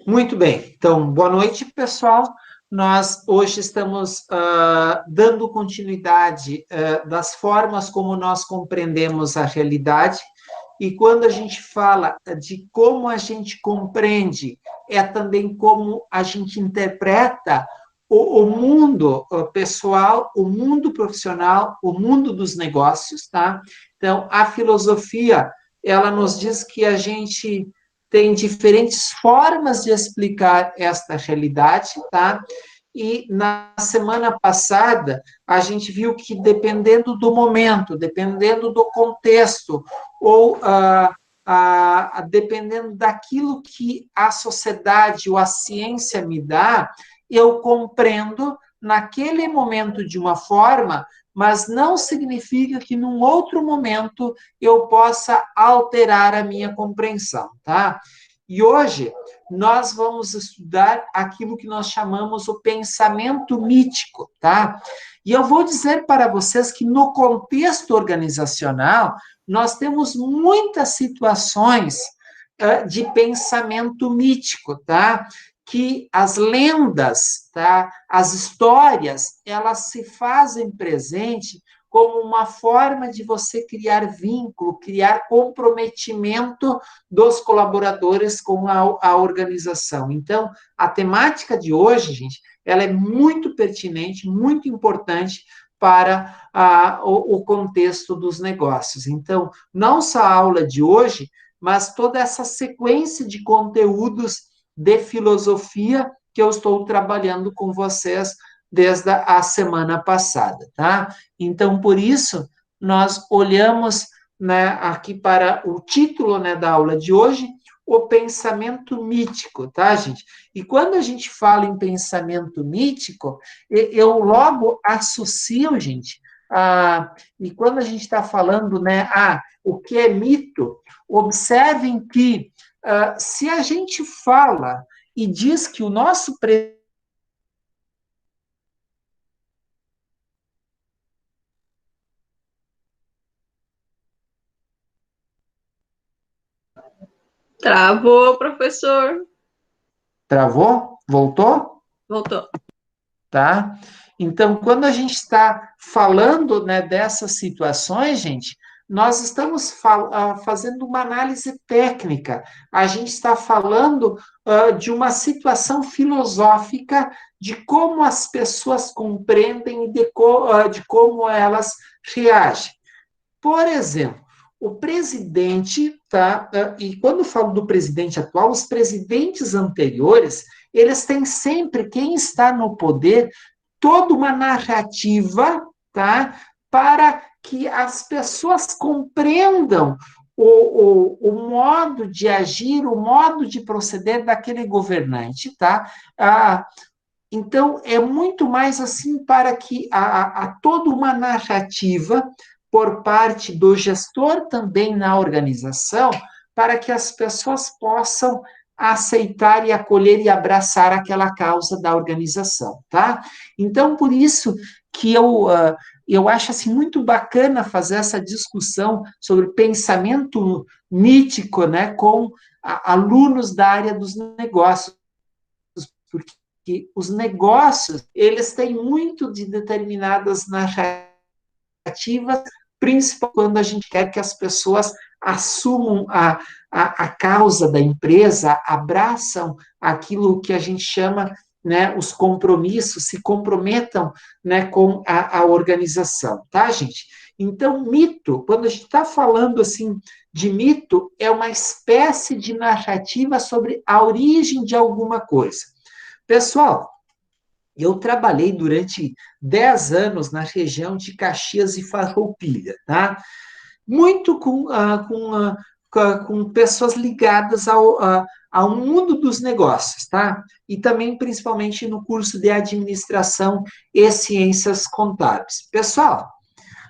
Muito bem. Então, boa noite, pessoal. Nós hoje estamos dando continuidade das formas como nós compreendemos a realidade. E quando a gente fala de como a gente compreende, é também como a gente interpreta o mundo pessoal, o mundo profissional, o mundo dos negócios, tá? Então, a filosofia, ela nos diz que a gente tem diferentes formas de explicar esta realidade, tá? E na semana passada, a gente viu que dependendo do momento, dependendo do contexto, ou dependendo daquilo que a sociedade ou a ciência me dá, eu compreendo naquele momento de uma forma, mas não significa que num outro momento eu possa alterar a minha compreensão, tá? E hoje nós vamos estudar aquilo que nós chamamos o pensamento mítico, tá? E eu vou dizer para vocês que no contexto organizacional nós temos muitas situações de pensamento mítico, tá? Que as lendas, tá? As histórias, elas se fazem presente como uma forma de você criar vínculo, criar comprometimento dos colaboradores com a organização. Então, a temática de hoje, gente, ela é muito pertinente, muito importante para o contexto dos negócios. Então, não só a aula de hoje, mas toda essa sequência de conteúdos de filosofia que eu estou trabalhando com vocês desde a semana passada, tá? Então, por isso, nós olhamos, né, aqui para o título, né, da aula de hoje, o pensamento mítico, tá, gente? E quando a gente fala em pensamento mítico, eu logo associo, gente, e quando a gente está falando, né, o que é mito, observem que se a gente fala e diz que o nosso Travou, professor. travou, voltou, Voltou. tá? Então, quando a gente está falando, né, dessas situações, gente, nós estamos fazendo uma análise técnica. A gente está falando de uma situação filosófica de como as pessoas compreendem e de como elas reagem. Por exemplo, o presidente, tá? E quando eu falo do presidente atual, os presidentes anteriores, eles têm sempre, quem está no poder, toda uma narrativa, tá? Para que as pessoas compreendam o modo de agir, o modo de proceder daquele governante, tá? Então, é muito mais assim para que há toda uma narrativa por parte do gestor também na organização, para que as pessoas possam aceitar e acolher e abraçar aquela causa da organização, tá? Então, por isso que eu acho assim muito bacana fazer essa discussão sobre pensamento mítico, né, com alunos da área dos negócios, porque os negócios, eles têm muito de determinadas narrativas, principalmente quando a gente quer que as pessoas assumam a causa da empresa, abraçam aquilo que a gente chama, né, os compromissos, se comprometam, né, com a organização, tá, gente? Então, mito, quando a gente está falando assim de mito, é uma espécie de narrativa sobre a origem de alguma coisa. Pessoal, eu trabalhei durante 10 anos na região de Caxias e Farroupilha, tá? Muito com pessoas ligadas ao mundo dos negócios, tá? E também, principalmente, no curso de administração e ciências contábeis. Pessoal,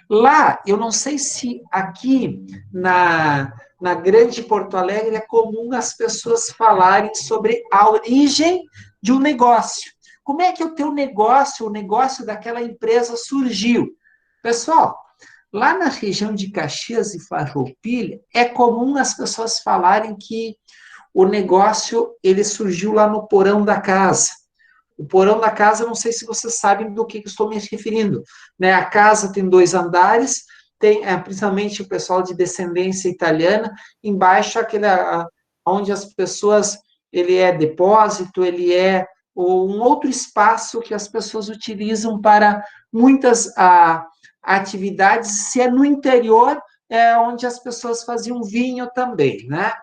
lá, eu não sei se aqui na grande Porto Alegre é comum as pessoas falarem sobre a origem de um negócio. Como é que o teu negócio, o negócio daquela empresa surgiu? Pessoal, lá na região de Caxias e Farroupilha, é comum as pessoas falarem que o negócio, ele surgiu lá no porão da casa. O porão da casa, não sei se vocês sabem do que estou me referindo, né? A casa tem 2 andares, tem principalmente o pessoal de descendência italiana, embaixo onde as pessoas, ele é depósito, ele é um outro espaço que as pessoas utilizam para muitas atividades, se é no interior, é onde as pessoas faziam vinho também, né?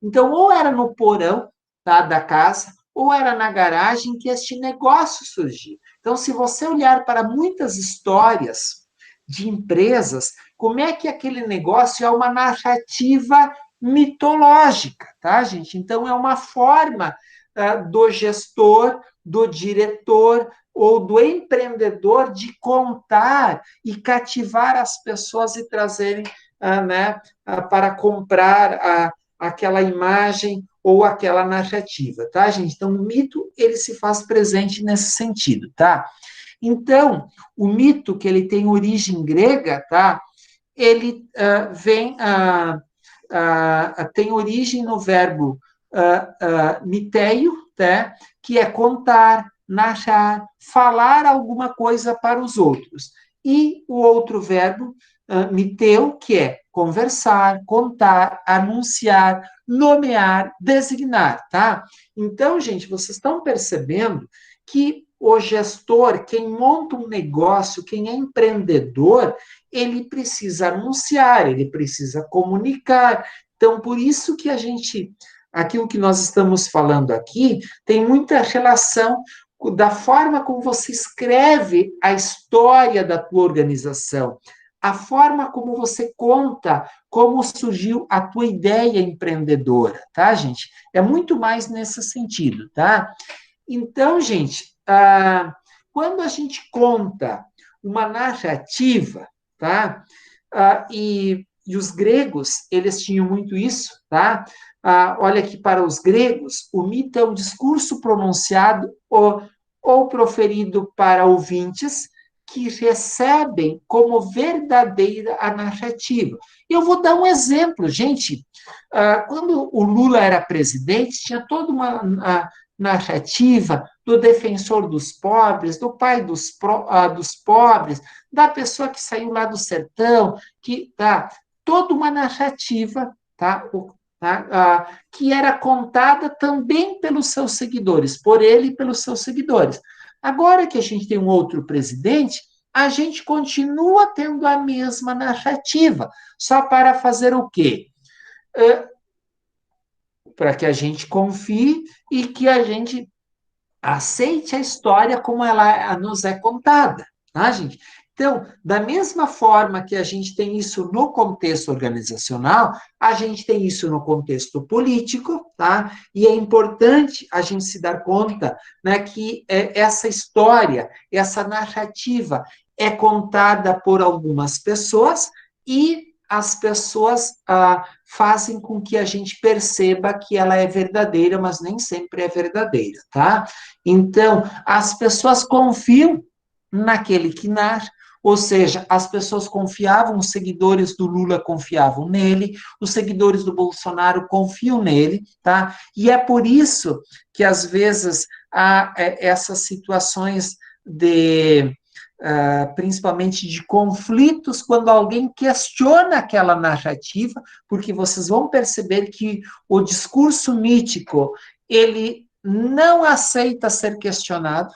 Então, ou era no porão, tá, da casa, ou era na garagem que este negócio surgiu. Então, se você olhar para muitas histórias de empresas, como é que aquele negócio é uma narrativa mitológica, tá, gente? Então, é uma forma do gestor, do diretor ou do empreendedor de contar e cativar as pessoas e trazerem né, para comprar aquela imagem ou aquela narrativa, tá, gente? Então, o mito, ele se faz presente nesse sentido, tá? Então, o mito, que ele tem origem grega, tá? Ele tem origem no verbo miteio, tá? Que é contar, narrar, falar alguma coisa para os outros. E o outro verbo, miteu, que é conversar, contar, anunciar, nomear, designar, tá? Então, gente, vocês estão percebendo que o gestor, quem monta um negócio, quem é empreendedor, ele precisa anunciar, ele precisa comunicar. Então, por isso que aquilo que nós estamos falando aqui, tem muita relação da forma como você escreve a história da tua organização, a forma como você conta como surgiu a tua ideia empreendedora, tá, gente? É muito mais nesse sentido, tá? Então, gente, quando a gente conta uma narrativa, tá? E os gregos, eles tinham muito isso, tá? Olha que para os gregos, o mito é um discurso pronunciado ou proferido para ouvintes que recebem como verdadeira a narrativa. Eu vou dar um exemplo, gente. Quando o Lula era presidente, tinha toda uma narrativa do defensor dos pobres, do pai dos pobres, da pessoa que saiu lá do sertão, que tá toda uma narrativa, tá? Que era contada também pelos seus seguidores, por ele e pelos seus seguidores. Agora que a gente tem um outro presidente, a gente continua tendo a mesma narrativa, só para fazer o quê? Para que a gente confie e que a gente aceite a história como ela nos é contada, tá, gente? Então, da mesma forma que a gente tem isso no contexto organizacional, a gente tem isso no contexto político, tá? E é importante a gente se dar conta, né, que essa história, essa narrativa é contada por algumas pessoas e as pessoas fazem com que a gente perceba que ela é verdadeira, mas nem sempre é verdadeira, tá? Então, as pessoas confiam naquele que narra, ou seja, as pessoas confiavam, os seguidores do Lula confiavam nele, os seguidores do Bolsonaro confiam nele, tá? E é por isso que, às vezes, há essas situações principalmente de conflitos, quando alguém questiona aquela narrativa, porque vocês vão perceber que o discurso mítico, ele não aceita ser questionado,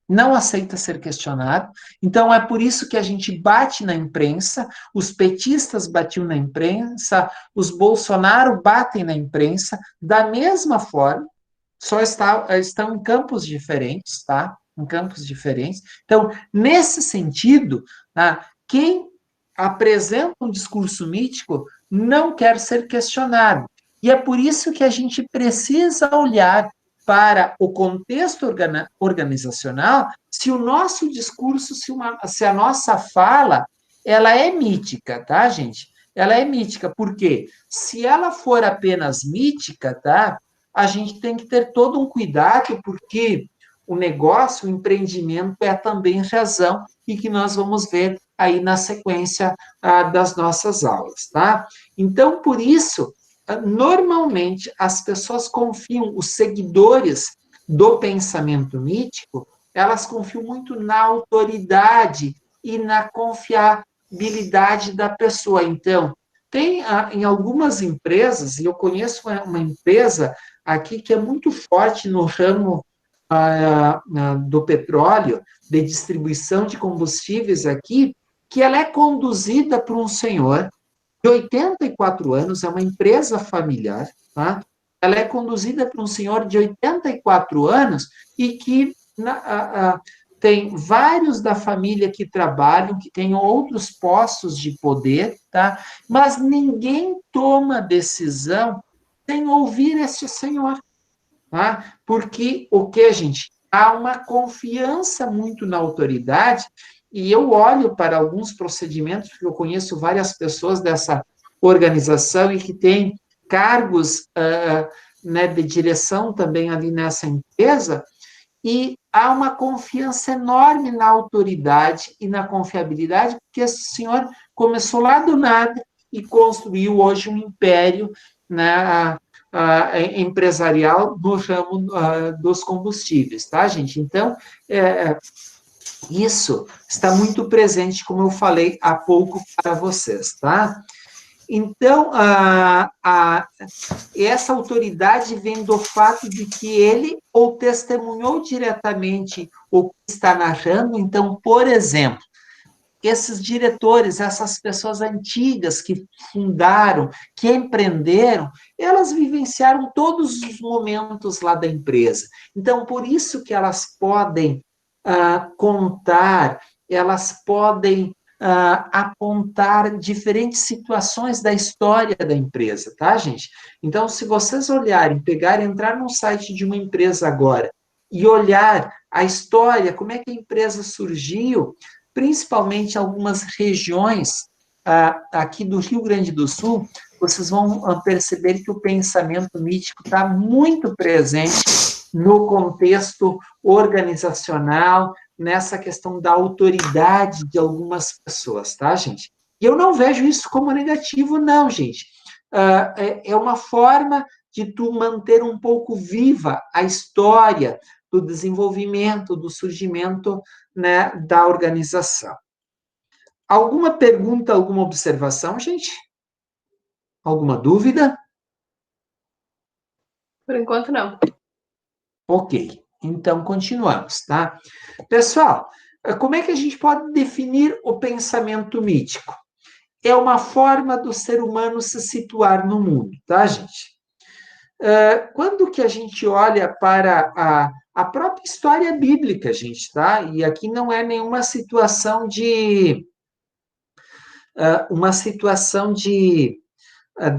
não aceita ser questionado. Então, é por isso que a gente bate na imprensa, os petistas batiam na imprensa, os Bolsonaro batem na imprensa, da mesma forma, só estão em campos diferentes, tá? Em campos diferentes. Então, nesse sentido, quem apresenta um discurso mítico não quer ser questionado. E é por isso que a gente precisa olhar para o contexto organizacional, se o nosso discurso, se a nossa fala, ela é mítica, tá, gente? Ela é mítica, porque se ela for apenas mítica, tá, a gente tem que ter todo um cuidado, porque o negócio, o empreendimento é também razão, e que nós vamos ver aí na sequência das nossas aulas, tá? Então, por isso normalmente, as pessoas confiam, os seguidores do pensamento mítico, elas confiam muito na autoridade e na confiabilidade da pessoa. Então, tem em algumas empresas, e eu conheço uma empresa aqui que é muito forte no ramo do petróleo, de distribuição de combustíveis aqui, que ela é conduzida por um senhor de 84 anos, é uma empresa familiar, tá? Ela é conduzida por um senhor de 84 anos e que tem vários da família que trabalham, que têm outros postos de poder, tá? Mas ninguém toma decisão sem ouvir este senhor, tá? Porque o que, gente? Há uma confiança muito na autoridade, e eu olho para alguns procedimentos, porque eu conheço várias pessoas dessa organização e que têm cargos né, de direção também ali nessa empresa, e há uma confiança enorme na autoridade e na confiabilidade, porque esse senhor começou lá do nada e construiu hoje um império, né, empresarial no ramo dos combustíveis, tá, gente? Então, isso está muito presente, como eu falei há pouco para vocês, tá? Então, essa autoridade vem do fato de que ele ou testemunhou diretamente o que está narrando. Então, por exemplo, esses diretores, essas pessoas antigas que fundaram, que empreenderam, elas vivenciaram todos os momentos lá da empresa. Então, por isso que elas podem contar, elas podem apontar diferentes situações da história da empresa, tá, gente? Então, se vocês olharem, pegarem, entrar no site de uma empresa agora e olhar a história, como é que a empresa surgiu, principalmente algumas regiões aqui do Rio Grande do Sul, vocês vão perceber que o pensamento mítico está muito presente no contexto organizacional, nessa questão da autoridade de algumas pessoas, tá, gente? E eu não vejo isso como negativo, não, gente. É uma forma de tu manter um pouco viva a história do desenvolvimento, do surgimento, né, da organização. Alguma pergunta, alguma observação, gente? Alguma dúvida? Por enquanto, não. Ok, então continuamos, tá? Pessoal, como é que a gente pode definir o pensamento mítico? É uma forma do ser humano se situar no mundo, tá, gente? Quando que a gente olha para a própria história bíblica, gente, tá? E aqui não é nenhuma situação de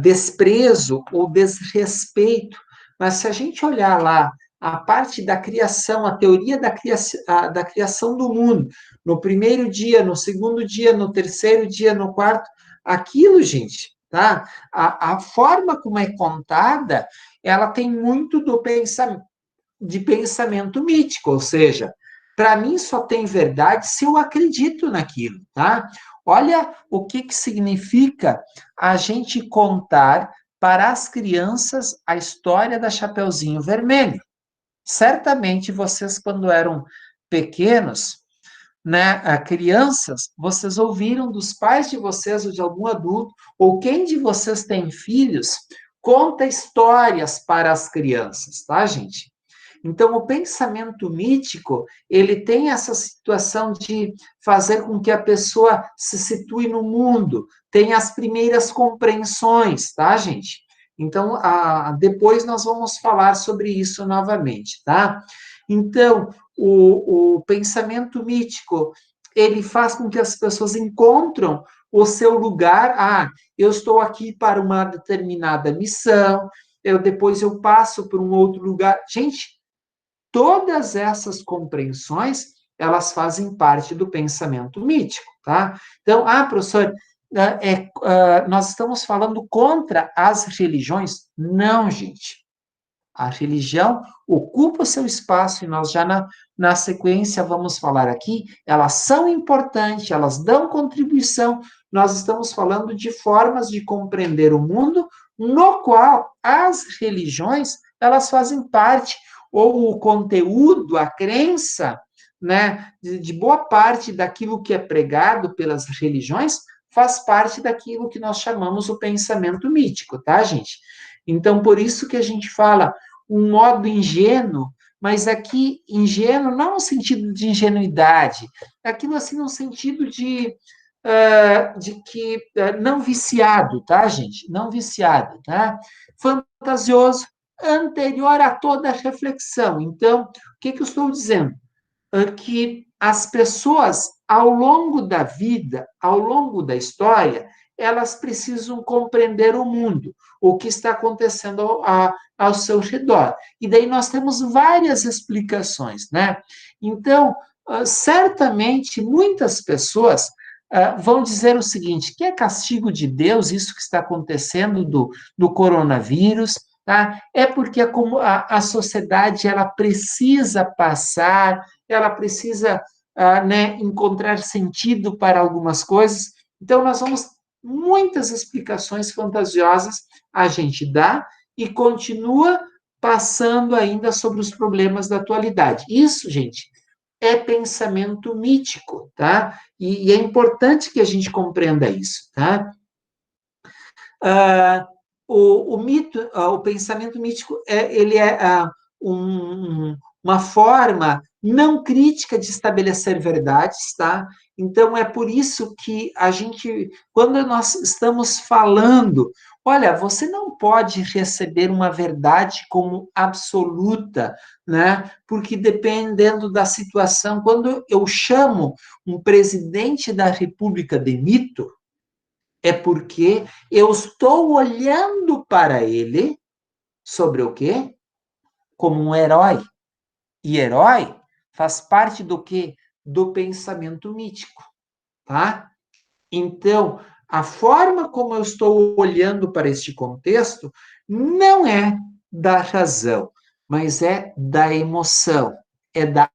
desprezo ou desrespeito, mas se a gente olhar lá a parte da criação, a teoria da criação do mundo, no primeiro dia, no segundo dia, no terceiro dia, no quarto, aquilo, gente, tá? A forma como é contada, ela tem muito de pensamento mítico, ou seja, para mim só tem verdade se eu acredito naquilo, tá? Olha o que significa a gente contar para as crianças a história da Chapeuzinho Vermelho. Certamente vocês, quando eram pequenos, né, crianças, vocês ouviram dos pais de vocês ou de algum adulto, ou quem de vocês tem filhos, conta histórias para as crianças, tá, gente? Então, o pensamento mítico, ele tem essa situação de fazer com que a pessoa se situe no mundo, tenha as primeiras compreensões, tá, gente? Então, depois nós vamos falar sobre isso novamente, tá? Então, o pensamento mítico, ele faz com que as pessoas encontram o seu lugar. Eu estou aqui para uma determinada missão, depois eu passo por um outro lugar. Gente, todas essas compreensões, elas fazem parte do pensamento mítico, tá? Então, professor, nós estamos falando contra as religiões? Não, gente. A religião ocupa o seu espaço e nós já na sequência vamos falar aqui, elas são importantes, elas dão contribuição, nós estamos falando de formas de compreender o mundo no qual as religiões, elas fazem parte, ou o conteúdo, a crença, né, de boa parte daquilo que é pregado pelas religiões, faz parte daquilo que nós chamamos o pensamento mítico, tá, gente? Então, por isso que a gente fala um modo ingênuo, mas aqui ingênuo não no sentido de ingenuidade, aquilo assim no sentido de que não viciado, tá, gente? Não viciado, tá? Fantasioso, anterior a toda a reflexão. Então, o que, que eu estou dizendo? Que as pessoas, ao longo da vida, ao longo da história, elas precisam compreender o mundo, o que está acontecendo ao seu redor. E daí nós temos várias explicações, né? Então, certamente, muitas pessoas vão dizer o seguinte, que é castigo de Deus isso que está acontecendo do coronavírus, tá? É porque a sociedade ela precisa passar, ela precisa né, encontrar sentido para algumas coisas. Então, nós vamos, muitas explicações fantasiosas a gente dá e continua passando ainda sobre os problemas da atualidade. Isso, gente, é pensamento mítico, tá? E é importante que a gente compreenda isso, tá? Ah, o mito, o pensamento mítico, ele é uma forma não crítica de estabelecer verdades, tá? Então, é por isso que a gente, quando nós estamos falando, olha, você não pode receber uma verdade como absoluta, né? Porque dependendo da situação, quando eu chamo um presidente da República de mito, é porque eu estou olhando para ele sobre o quê? Como um herói. E herói faz parte do quê? Do pensamento mítico, tá? Então, a forma como eu estou olhando para este contexto não é da razão, mas é da emoção, é da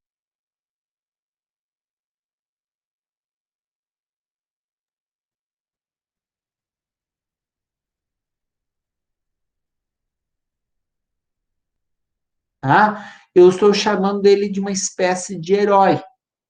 tá? Eu estou chamando ele de uma espécie de herói,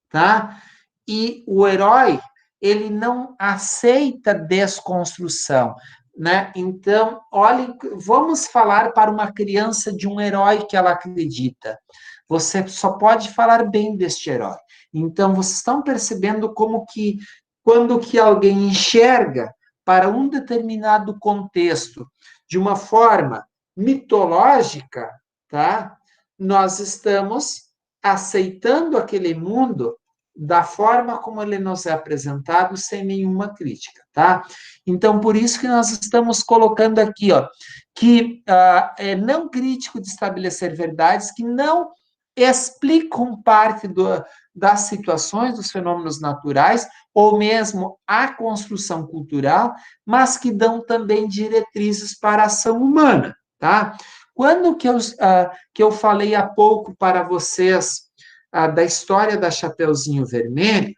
tá? E o herói, ele não aceita desconstrução, né? Então, olhem, vamos falar para uma criança de um herói que ela acredita. Você só pode falar bem deste herói. Então, vocês estão percebendo como que quando que alguém enxerga para um determinado contexto de uma forma mitológica, tá? Nós estamos aceitando aquele mundo da forma como ele nos é apresentado, sem nenhuma crítica, tá? Então, por isso que nós estamos colocando aqui, ó, que é não crítico de estabelecer verdades que não explicam parte das situações, dos fenômenos naturais, ou mesmo a construção cultural, mas que dão também diretrizes para a ação humana, tá? Quando que eu falei há pouco para vocês da história da Chapeuzinho Vermelho,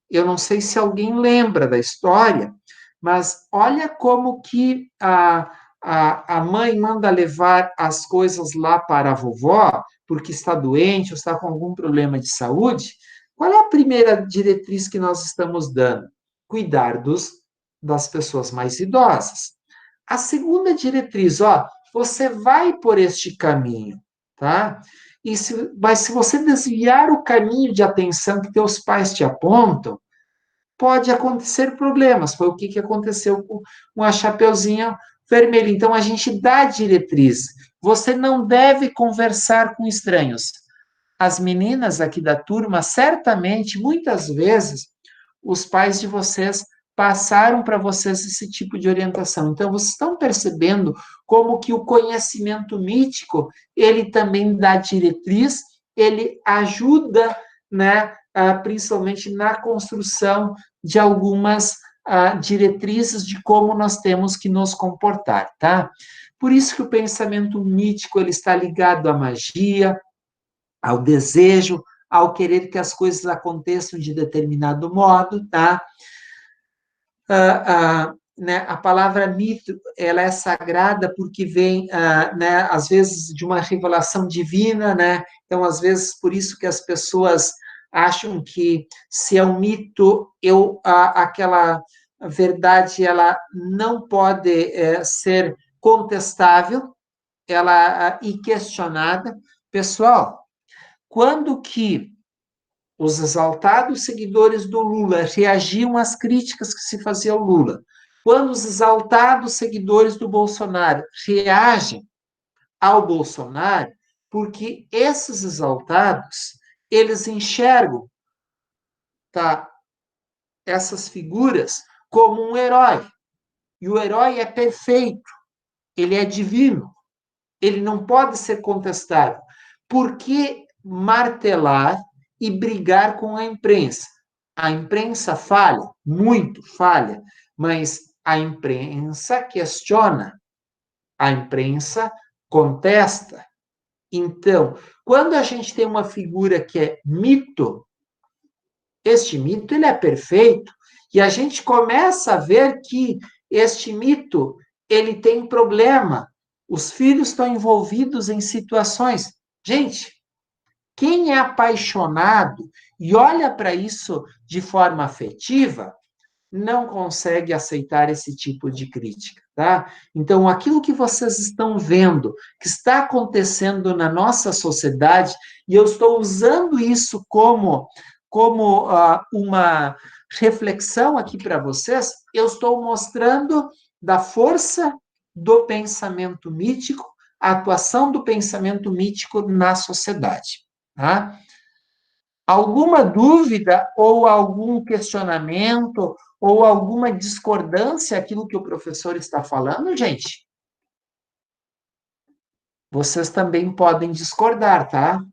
eu não sei se alguém lembra da história, mas olha como que a mãe manda levar as coisas lá para a vovó, porque está doente ou está com algum problema de saúde. Qual é a primeira diretriz que nós estamos dando? Cuidar das pessoas mais idosas. A segunda diretriz, ó, você vai por este caminho, tá? Mas se você desviar o caminho de atenção que teus pais te apontam, pode acontecer problemas. Foi o que aconteceu com a Chapeuzinho Vermelho. Então, a gente dá diretriz. Você não deve conversar com estranhos. As meninas aqui da turma, certamente, muitas vezes, os pais de vocês passaram para vocês esse tipo de orientação. Então, vocês estão percebendo como que o conhecimento mítico, ele também dá diretriz, ele ajuda, né, principalmente na construção de algumas diretrizes de como nós temos que nos comportar, tá? Por isso que o pensamento mítico ele está ligado à magia, ao desejo, ao querer que as coisas aconteçam de determinado modo, tá? né, a palavra mito, ela é sagrada porque vem, né, às vezes, de uma revelação divina, né? Então, às vezes, por isso que as pessoas acham que se é um mito, aquela verdade, ela não pode ser contestável, ela e questionada. Pessoal, quando que os exaltados seguidores do Lula reagiam às críticas que se fazia ao Lula? Quando os exaltados seguidores do Bolsonaro reagem ao Bolsonaro, porque esses exaltados, eles enxergam, tá, essas figuras como um herói. E o herói é perfeito, ele é divino, ele não pode ser contestado. Por que martelar e brigar com a imprensa? A imprensa falha, muito falha, mas a imprensa questiona, a imprensa contesta. Então, quando a gente tem uma figura que é mito, este mito ele é perfeito, e a gente começa a ver que este mito ele tem problema. Os filhos estão envolvidos em situações. Gente, quem é apaixonado e olha para isso de forma afetiva, não consegue aceitar esse tipo de crítica, tá? Então, aquilo que vocês estão vendo, que está acontecendo na nossa sociedade, e eu estou usando isso como uma reflexão aqui para vocês, eu estou mostrando da força do pensamento mítico, a atuação do pensamento mítico na sociedade, tá? Alguma dúvida ou algum questionamento ou alguma discordância aquilo que o professor está falando, gente? Vocês também podem discordar, tá?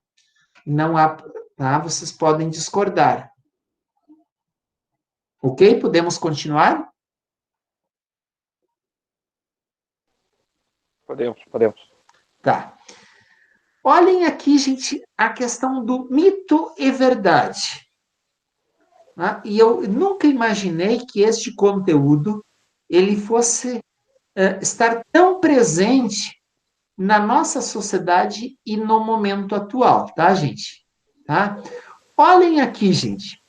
Não há, tá? Vocês podem discordar. Ok? Podemos continuar? Podemos. Tá. Olhem aqui, gente, a questão do mito e verdade. Tá? E eu nunca imaginei que este conteúdo ele fosse estar tão presente na nossa sociedade e no momento atual, tá, gente? Tá? Olhem aqui, gente.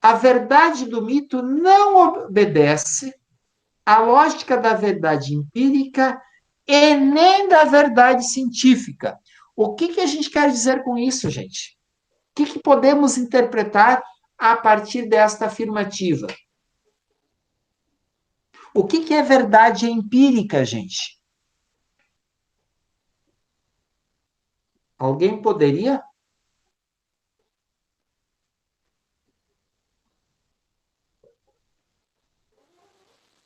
A verdade do mito não obedece à lógica da verdade empírica e nem da verdade científica. O que a gente quer dizer com isso, gente? O que podemos interpretar a partir desta afirmativa? O que é verdade empírica, gente? Alguém poderia?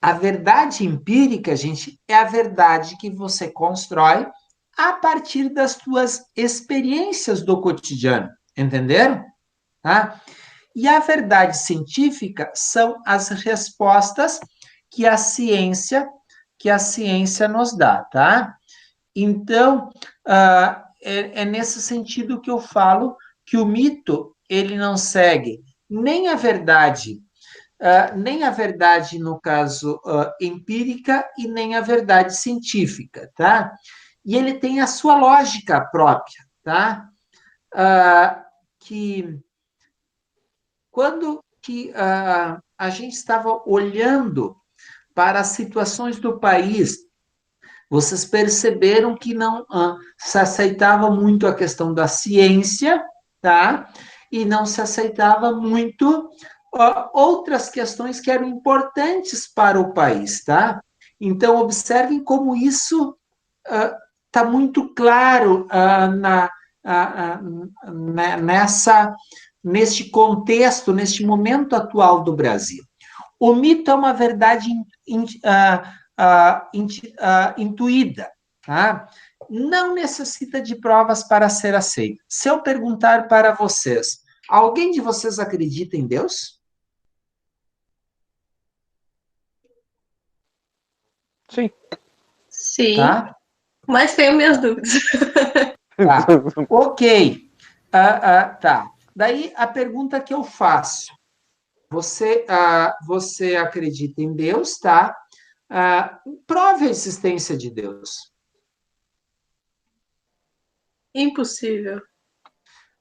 A verdade empírica, gente, é a verdade que você constrói a partir das suas experiências do cotidiano. Entenderam? Tá? E a verdade científica são as respostas que a ciência nos dá, tá? Então, é nesse sentido que eu falo que o mito ele não segue nem a verdade, no caso, empírica e nem a verdade científica, tá? E ele tem a sua lógica própria, tá? Que quando que a gente estava olhando para as situações do país, vocês perceberam que não se aceitava muito a questão da ciência, tá? E não se aceitava muito outras questões que eram importantes para o país, tá? Então, observem como isso está muito claro neste contexto, neste momento atual do Brasil. O mito é uma verdade intuída, tá? Não necessita de provas para ser aceita. Se eu perguntar para vocês, alguém de vocês acredita em Deus? Sim. Sim, Tá? mas tenho minhas dúvidas. Tá. Ok. Tá. Daí a pergunta que eu faço. Você acredita em Deus, tá? Prove a existência de Deus. Impossível.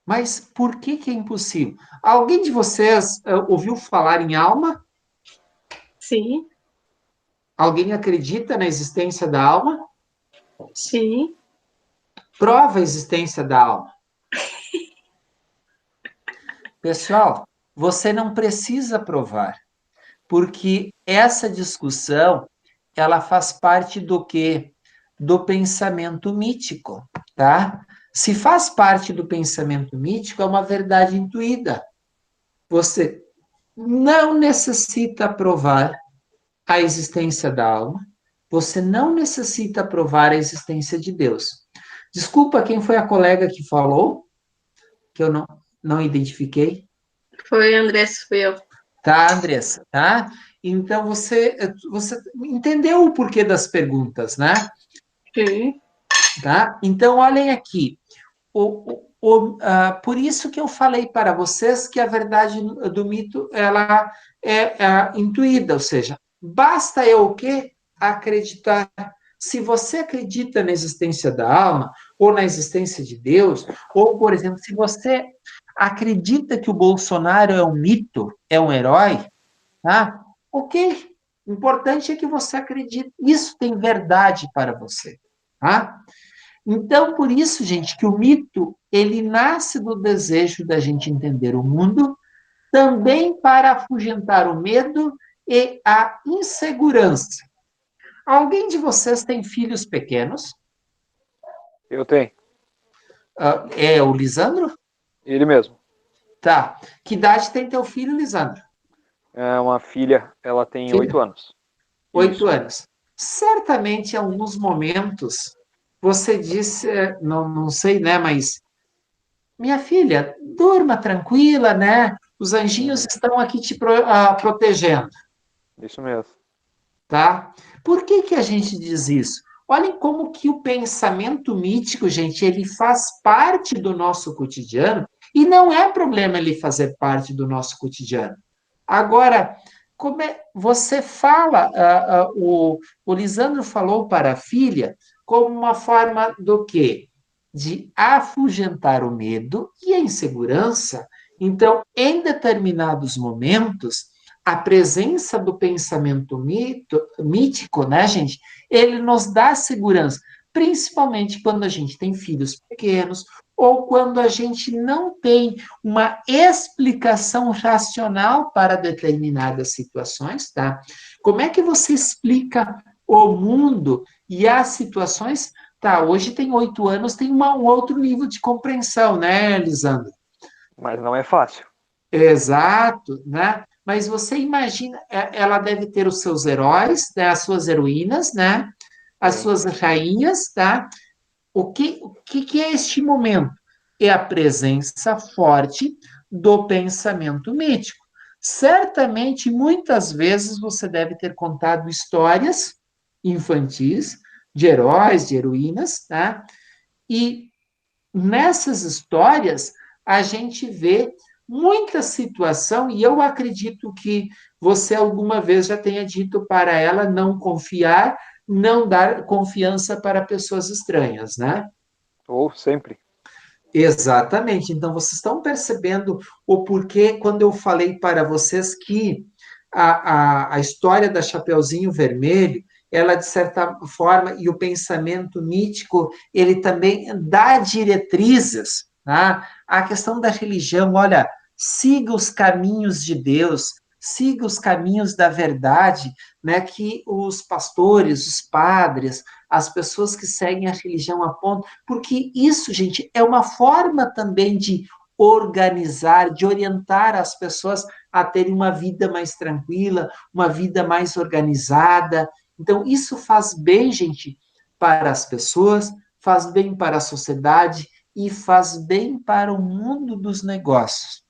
Mas por que é impossível? Alguém de vocês ouviu falar em alma? Sim, Alguém acredita na existência da alma? sim. Prova a existência da alma. Pessoal, você não precisa provar, porque essa discussão, ela faz parte do quê? Do pensamento mítico, tá? Se faz parte do pensamento mítico, é uma verdade intuída. Você não necessita provar a existência da alma, você não necessita provar a existência de Deus. Desculpa, quem foi a colega que falou, que eu não identifiquei? Foi Andrés, fui eu. Tá, Andressa, tá? Então, você entendeu o porquê das perguntas, né? Sim. Tá? Então, olhem aqui. Por isso que eu falei para vocês que a verdade do mito ela é intuída, ou seja, basta eu o quê? Acreditar. Se você acredita na existência da alma, ou na existência de Deus, ou, por exemplo, se você acredita que o Bolsonaro é um mito, é um herói, tá? Ok. O importante é que você acredite. Isso tem verdade para você, tá? Então, por isso, gente, que o mito, ele nasce do desejo da gente entender o mundo, também para afugentar o medo e a insegurança. Alguém de vocês tem filhos pequenos? Eu tenho. É o Lisandro? Ele mesmo. Tá. Que idade tem teu filho, Lisandro? É uma filha, ela tem Filha? 8 anos. 8 Isso. anos. Certamente, em alguns momentos, você disse, não sei, né, mas minha filha, durma tranquila, né? Os anjinhos Uhum. estão aqui te protegendo, Isso mesmo. tá? Por que a gente diz isso? Olhem como que o pensamento mítico, gente, ele faz parte do nosso cotidiano e não é problema ele fazer parte do nosso cotidiano. Agora, como você fala, o Lisandro falou para a filha como uma forma do quê? De afugentar o medo e a insegurança. Então, em determinados momentos, a presença do pensamento mítico, né, gente? Ele nos dá segurança, principalmente quando a gente tem filhos pequenos ou quando a gente não tem uma explicação racional para determinadas situações, tá? Como é que você explica o mundo e as situações? Tá, hoje tem 8 anos, tem um outro nível de compreensão, né, Lisandro? Mas não é fácil. Exato, né? Mas você imagina, ela deve ter os seus heróis, né, as suas heroínas, né? As Sim. suas rainhas, tá? O que é este momento? É a presença forte do pensamento mítico. Certamente, muitas vezes, você deve ter contado histórias infantis de heróis, de heroínas, tá? E nessas histórias, a gente vê muita situação, e eu acredito que você alguma vez já tenha dito para ela não confiar, não dar confiança para pessoas estranhas, né? Ou sempre. Exatamente. Então, vocês estão percebendo o porquê quando eu falei para vocês que a história da Chapeuzinho Vermelho, ela, de certa forma, e o pensamento mítico, ele também dá diretrizes, tá? A questão da religião, olha, siga os caminhos de Deus, siga os caminhos da verdade, né? Que os pastores, os padres, as pessoas que seguem a religião apontam, porque isso, gente, é uma forma também de organizar, de orientar as pessoas a terem uma vida mais tranquila, uma vida mais organizada. Então, isso faz bem, gente, para as pessoas, faz bem para a sociedade e faz bem para o mundo dos negócios.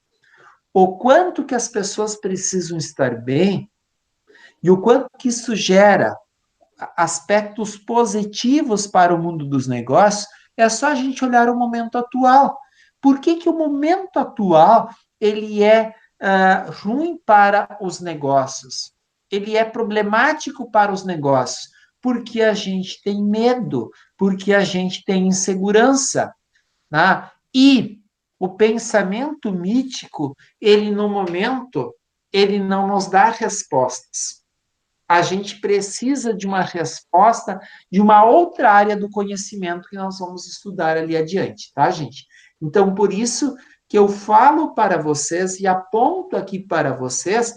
O quanto que as pessoas precisam estar bem e o quanto que isso gera aspectos positivos para o mundo dos negócios, é só a gente olhar o momento atual. Por que o momento atual ele é ruim para os negócios? ele é problemático para os negócios, porque a gente tem medo, porque a gente tem insegurança, né? E o pensamento mítico, ele no momento, ele não nos dá respostas. A gente precisa de uma resposta de uma outra área do conhecimento que nós vamos estudar ali adiante, tá, gente? Então, por isso que eu falo para vocês e aponto aqui para vocês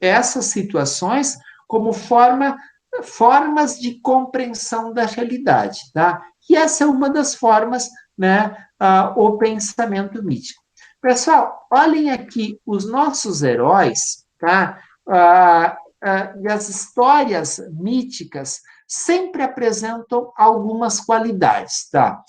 essas situações como formas de compreensão da realidade, tá? E essa é uma das formas, né, o pensamento mítico. Pessoal, olhem aqui os nossos heróis, tá? E as histórias míticas sempre apresentam algumas qualidades, tá?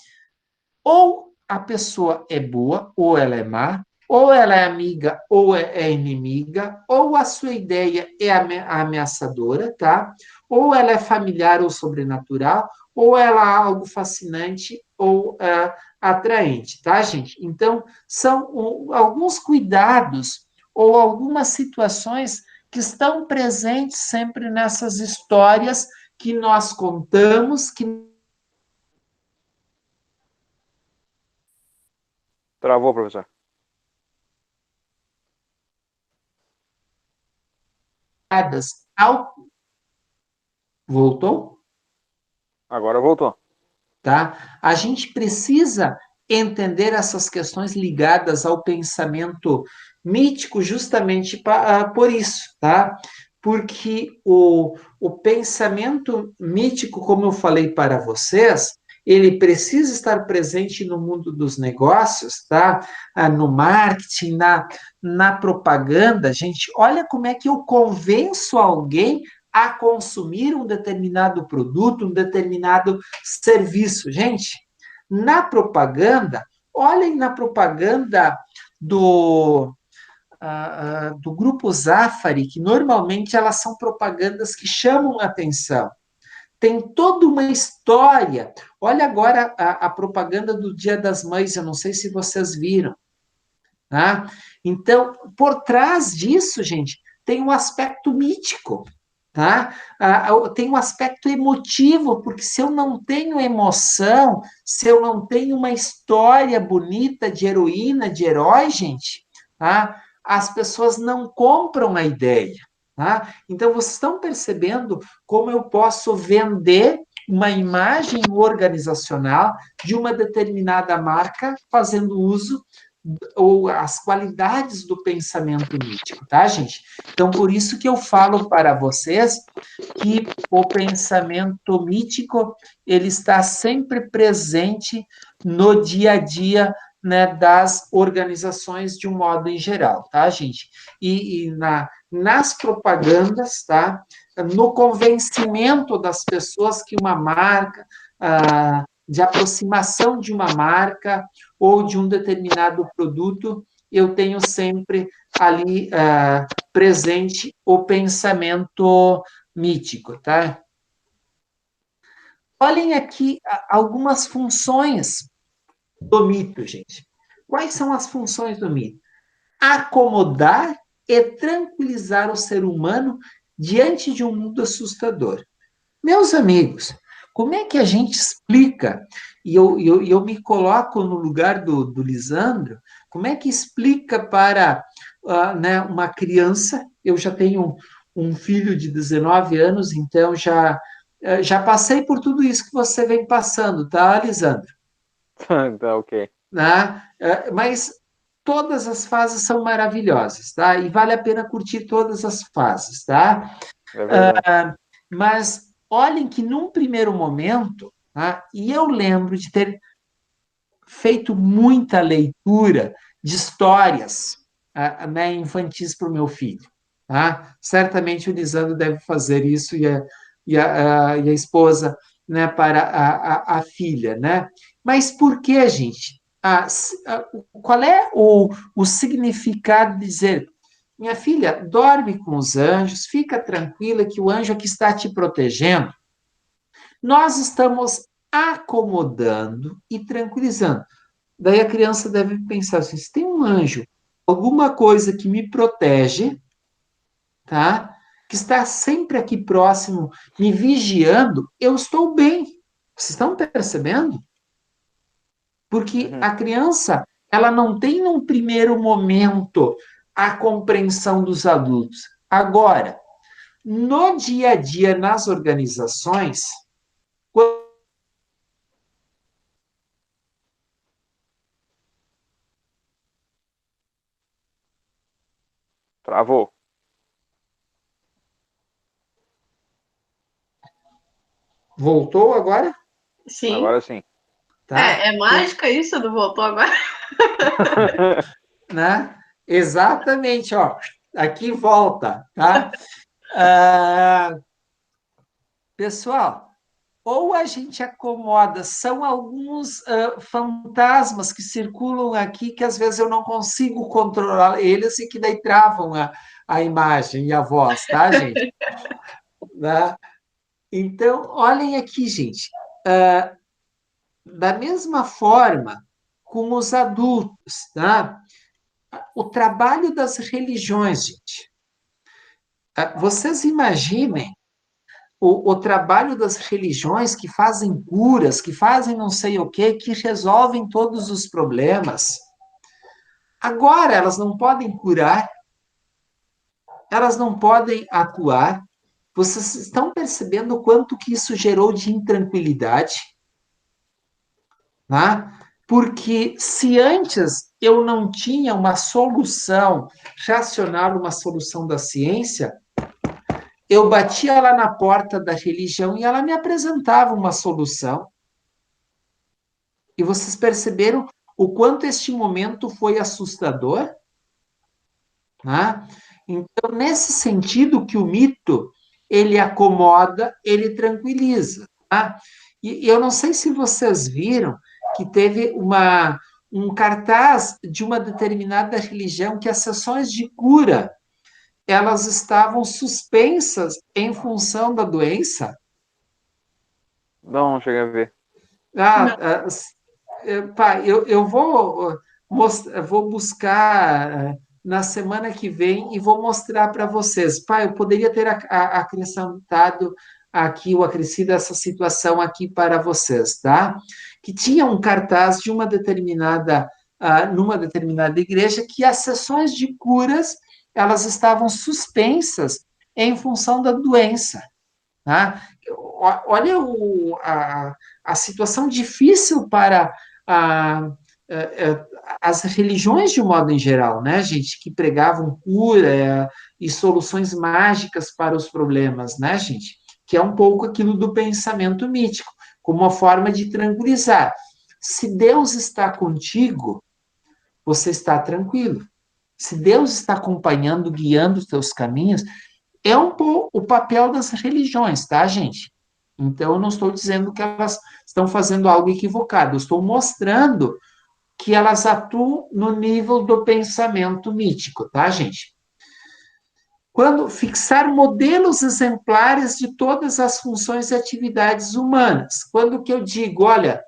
Ou a pessoa é boa, ou ela é má, ou ela é amiga, ou é inimiga, ou a sua ideia é ameaçadora, tá? Ou ela é familiar ou sobrenatural, ou ela é algo fascinante ou atraente, tá, gente? Então, são alguns cuidados ou algumas situações que estão presentes sempre nessas histórias que nós contamos, que Travou, professor. ao... Voltou? Agora voltou. Tá? A gente precisa entender essas questões ligadas ao pensamento mítico justamente por isso, tá? Porque o pensamento mítico, como eu falei para vocês, ele precisa estar presente no mundo dos negócios, tá? No marketing, na propaganda. Gente, olha como é que eu convenço alguém a consumir um determinado produto, um determinado serviço. Gente, na propaganda, olhem na propaganda do Grupo Zafari, que normalmente elas são propagandas que chamam a atenção. Tem toda uma história. Olha agora a propaganda do Dia das Mães, eu não sei se vocês viram. Tá? Então, por trás disso, gente, tem um aspecto mítico. Tá? Tem um aspecto emotivo, porque se eu não tenho emoção, se eu não tenho uma história bonita de heroína, de herói, gente, tá? As pessoas não compram a ideia. Tá? Então, vocês estão percebendo como eu posso vender uma imagem organizacional de uma determinada marca fazendo uso ou as qualidades do pensamento mítico, tá, gente? Então, por isso que eu falo para vocês que o pensamento mítico, ele está sempre presente no dia a dia, né, das organizações de um modo em geral, tá, gente? E nas propagandas, tá? No convencimento das pessoas que uma marca, de aproximação de uma marca ou de um determinado produto, eu tenho sempre ali presente o pensamento mítico, tá? Olhem aqui algumas funções do mito, gente. Quais são as funções do mito? Acomodar e tranquilizar o ser humano diante de um mundo assustador. Meus amigos, como é que a gente explica, e eu me coloco no lugar do Lisandro, como é que explica para né, uma criança, eu já tenho um filho de 19 anos, então já passei por tudo isso que você vem passando, tá, Lisandro? Tá, ok. Né? Mas todas as fases são maravilhosas, tá? E vale a pena curtir todas as fases, tá? É verdade. Mas olhem que num primeiro momento, tá? E eu lembro de ter feito muita leitura de histórias né, infantis para o meu filho. Tá? Certamente o Lisandro deve fazer isso e a esposa, né, para a filha. Né? Mas por que, gente? Qual é o significado de dizer, minha filha, dorme com os anjos, fica tranquila que o anjo aqui está te protegendo? Nós estamos acomodando e tranquilizando. Daí a criança deve pensar assim: se tem um anjo, alguma coisa que me protege, tá? que está sempre aqui próximo, me vigiando, eu estou bem. Vocês estão percebendo? Porque Uhum. a criança, ela não tem num primeiro momento a compreensão dos adultos. Agora, no dia a dia, nas organizações, Travou. voltou agora? Sim. Agora sim. Tá? É mágica isso do voltou agora? Né? Exatamente, ó. Aqui volta, tá? Ah, pessoal, ou a gente acomoda, são alguns fantasmas que circulam aqui que às vezes eu não consigo controlar eles e que daí travam a imagem e a voz, tá, gente? Né? Então, olhem aqui, gente. Da mesma forma com os adultos, tá? O trabalho das religiões, gente. Vocês imaginem o trabalho das religiões que fazem curas, que fazem não sei o quê, que resolvem todos os problemas. Agora, elas não podem curar, elas não podem atuar. Vocês estão percebendo o quanto que isso gerou de intranquilidade? Né? Porque se antes eu não tinha uma solução racional, uma solução da ciência, eu batia lá na porta da religião e ela me apresentava uma solução. E vocês perceberam o quanto este momento foi assustador? Né? Então, nesse sentido que o mito, ele acomoda, ele tranquiliza. Tá? E eu não sei se vocês viram que teve um cartaz de uma determinada religião que as sessões de cura, elas estavam suspensas em função da doença. Não cheguei a ver. Não. Pai, eu vou buscar na semana que vem e vou mostrar para vocês. Pai, eu poderia ter acrescentado aqui, ou acrescido essa situação aqui para vocês, tá? Que tinha um cartaz de uma determinada, numa determinada igreja, que as sessões de curas, elas estavam suspensas em função da doença, tá? Olha a situação difícil para as religiões de um modo em geral, né, gente, que pregavam cura e soluções mágicas para os problemas, né, gente, que é um pouco aquilo do pensamento mítico, como uma forma de tranquilizar. Se Deus está contigo, você está tranquilo. Se Deus está acompanhando, guiando os teus caminhos, é um pouco o papel das religiões, tá, gente? Então, eu não estou dizendo que elas estão fazendo algo equivocado, eu estou mostrando que elas atuam no nível do pensamento mítico, tá, gente? Quando fixar modelos exemplares de todas as funções e atividades humanas. Quando que eu digo, olha,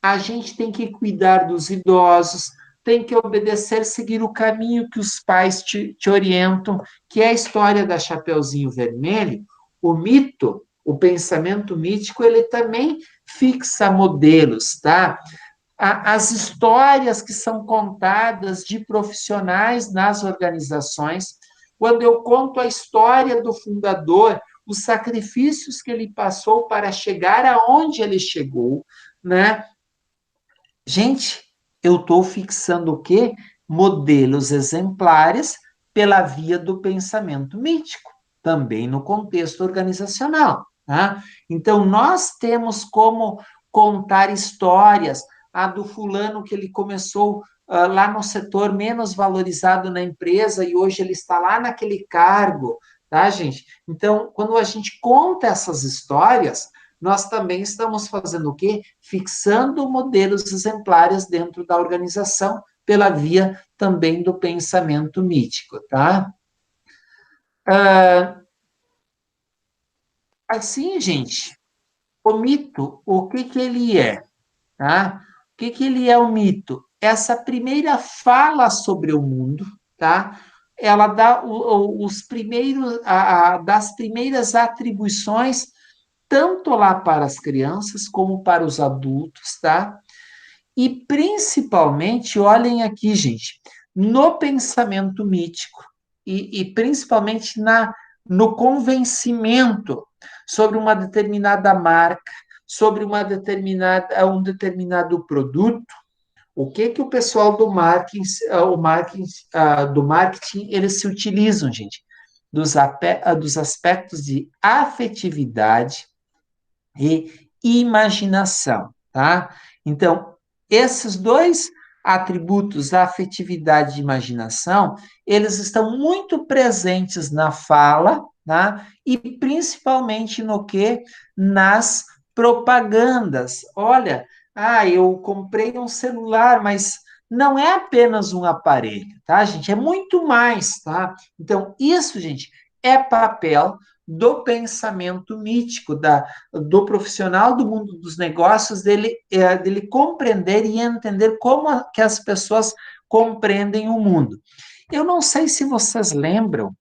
a gente tem que cuidar dos idosos, tem que obedecer, seguir o caminho que os pais te orientam, que é a história da Chapeuzinho Vermelho, o mito, o pensamento mítico, ele também fixa modelos, tá? As histórias que são contadas de profissionais nas organizações, quando eu conto a história do fundador, os sacrifícios que ele passou para chegar aonde ele chegou, né? Gente, eu estou fixando o quê? Modelos exemplares pela via do pensamento mítico, também no contexto organizacional. Tá? Então, nós temos como contar histórias, a do fulano que ele começou lá no setor menos valorizado na empresa e hoje ele está lá naquele cargo, tá, gente? Então, quando a gente conta essas histórias, nós também estamos fazendo o quê? Fixando modelos exemplares dentro da organização, pela via também do pensamento mítico, tá? Assim, gente, o mito, o que que ele é, tá? O que que ele é o mito? Essa primeira fala sobre o mundo, tá? ela dá os primeiros, das primeiras atribuições, tanto lá para as crianças como para os adultos, tá? E principalmente, olhem aqui, gente, no pensamento mítico e principalmente no convencimento sobre uma determinada marca, sobre um determinado produto, o que que o pessoal do marketing, eles se utilizam, gente? Dos aspectos de afetividade e imaginação, tá? Então, esses dois atributos, afetividade e imaginação, eles estão muito presentes na fala, tá? E principalmente no que? Nas propagandas. Olha, eu comprei um celular, mas não é apenas um aparelho, tá, gente? É muito mais, tá? Então, isso, gente, é papel do pensamento mítico, do profissional do mundo dos negócios, dele compreender e entender como que as pessoas compreendem o mundo. Eu não sei se vocês lembram,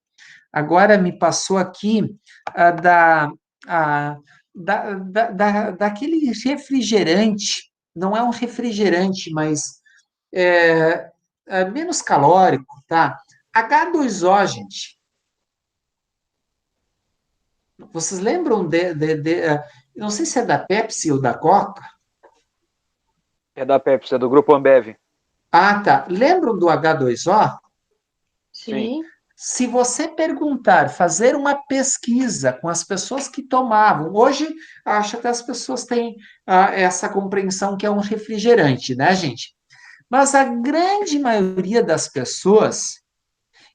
agora me passou aqui ah, da, ah, daquele refrigerante, não é um refrigerante, mas é menos calórico, tá? H2O, gente. Vocês lembram não sei se é da Pepsi ou da Coca? É da Pepsi, é do Grupo Ambev. Ah, tá. Lembram do H2O? Sim. Sim. Se você perguntar, fazer uma pesquisa com as pessoas que tomavam, hoje acho que as pessoas têm essa compreensão que é um refrigerante, né, gente? Mas a grande maioria das pessoas,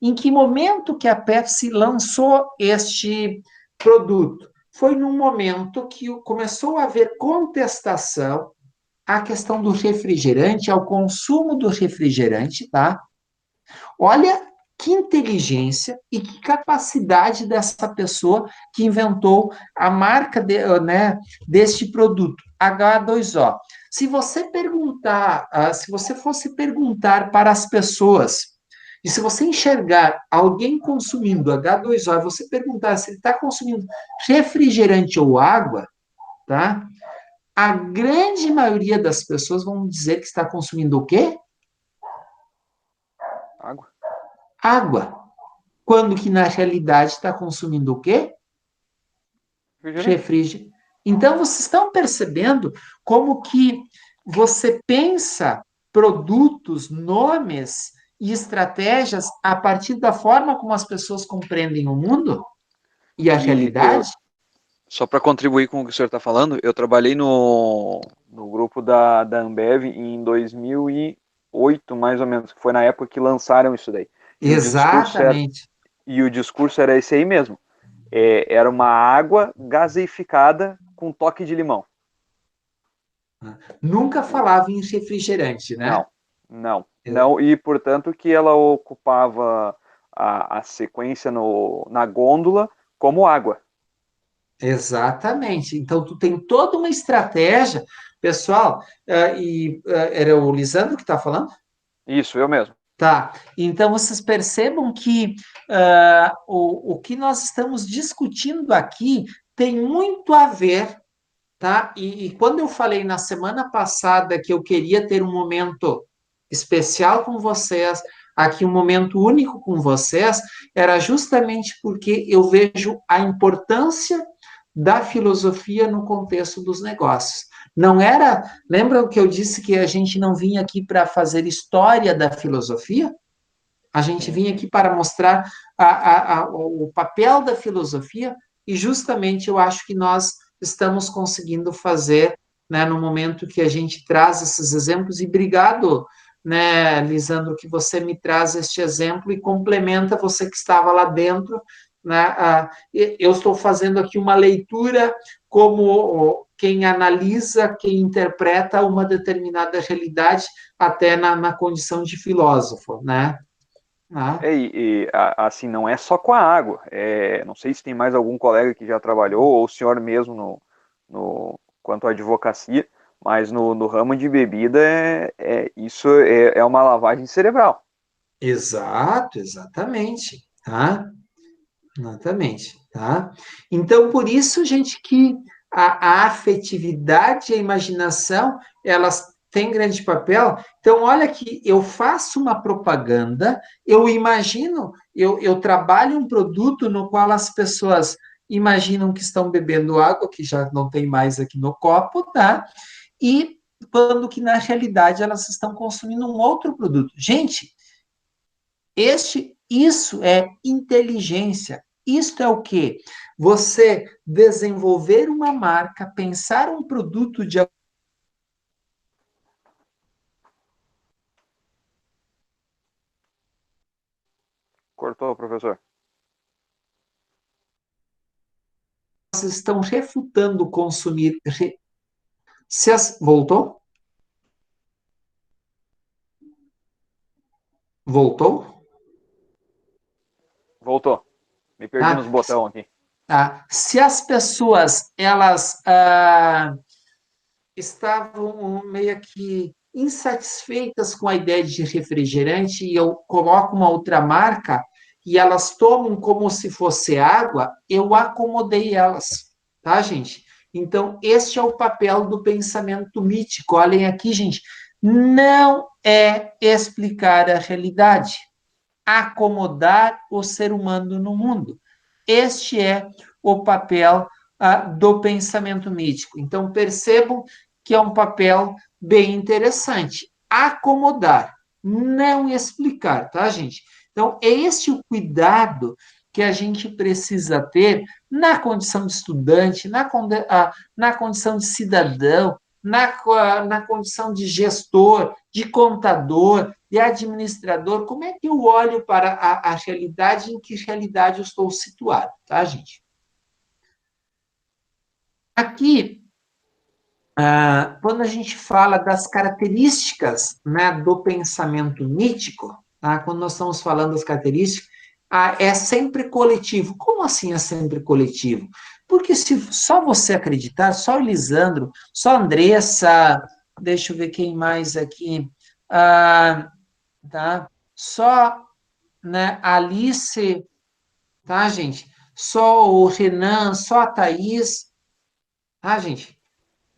em que momento que a Pepsi lançou este produto? Foi num momento que começou a haver contestação à questão do refrigerante, ao consumo do refrigerante, tá? Olha que inteligência e que capacidade dessa pessoa que inventou a marca deste produto, H2O. Se você perguntar, se você fosse perguntar para as pessoas, e se você enxergar alguém consumindo H2O, e você perguntar se ele está consumindo refrigerante ou água, tá? A grande maioria das pessoas vão dizer que está consumindo o quê? Água. Água. Quando que na realidade está consumindo o quê? Refrigerante. Então, vocês estão percebendo como que você pensa produtos, nomes e estratégias a partir da forma como as pessoas compreendem o mundo e a realidade? Só para contribuir com o que o senhor está falando, eu trabalhei no grupo da Ambev em 2008, mais ou menos, que foi na época que lançaram isso daí. Exatamente. E o discurso era esse aí mesmo. Era uma água gaseificada com toque de limão. Nunca falava em refrigerante, né? Não. E, portanto, que ela ocupava a sequência na gôndola como água. Exatamente. Então, tu tem toda uma estratégia, pessoal, era o Lisandro que está falando? Isso, eu mesmo. Tá. Então, vocês percebam que o que nós estamos discutindo aqui tem muito a ver, tá? E quando eu falei na semana passada que eu queria ter um momento especial com vocês, aqui um momento único com vocês, era justamente porque eu vejo a importância da filosofia no contexto dos negócios. Não era. Lembra que eu disse que a gente não vinha aqui para fazer história da filosofia? A gente vinha aqui para mostrar o papel da filosofia e justamente eu acho que nós estamos conseguindo fazer, né, no momento que a gente traz esses exemplos e obrigado, né, Lisandro, que você me traz este exemplo e complementa você que estava lá dentro, né, eu estou fazendo aqui uma leitura como quem analisa, quem interpreta uma determinada realidade até na condição de filósofo, né? Assim, não é só com a água. Não sei se tem mais algum colega que já trabalhou, ou o senhor mesmo quanto à advocacia, mas no ramo de bebida isso é uma lavagem cerebral. Exato, exatamente, tá? Exatamente, tá? Então, por isso, gente, que a afetividade e a imaginação, elas têm grande papel. Então, olha que eu faço uma propaganda, eu imagino, eu trabalho um produto no qual as pessoas imaginam que estão bebendo água, que já não tem mais aqui no copo, tá? E quando que, na realidade, elas estão consumindo um outro produto. Gente, isso é inteligência. Isto é o quê? Você desenvolver uma marca, pensar um produto de Cortou, professor. vocês estão refutando consumir. Voltou? Voltou? Voltou. Me perdi nos Tá? botões aqui. Tá? Se as pessoas elas estavam meio que insatisfeitas com a ideia de refrigerante e eu coloco uma outra marca e elas tomam como se fosse água, eu acomodei elas, tá, gente? Então, este é o papel do pensamento mítico. Olhem aqui, gente, não é explicar a realidade, acomodar o ser humano no mundo. Este é o papel do pensamento mítico. Então, percebam que é um papel bem interessante. Acomodar, não explicar, tá, gente? Então, é esse o cuidado que a gente precisa ter na condição de estudante, na condição de cidadão, na condição de gestor, de contador, de administrador. Como é que eu olho para a realidade, em que realidade eu estou situado, tá, gente? Aqui, quando a gente fala das características, né, do pensamento mítico, tá? Quando nós estamos falando das características, é sempre coletivo. Como assim é sempre coletivo? Porque se só você acreditar, só o Lisandro, só a Andressa, deixa eu ver quem mais aqui, tá? Só, né, a Alice, tá, gente? Só o Renan, só a Thaís, tá, gente?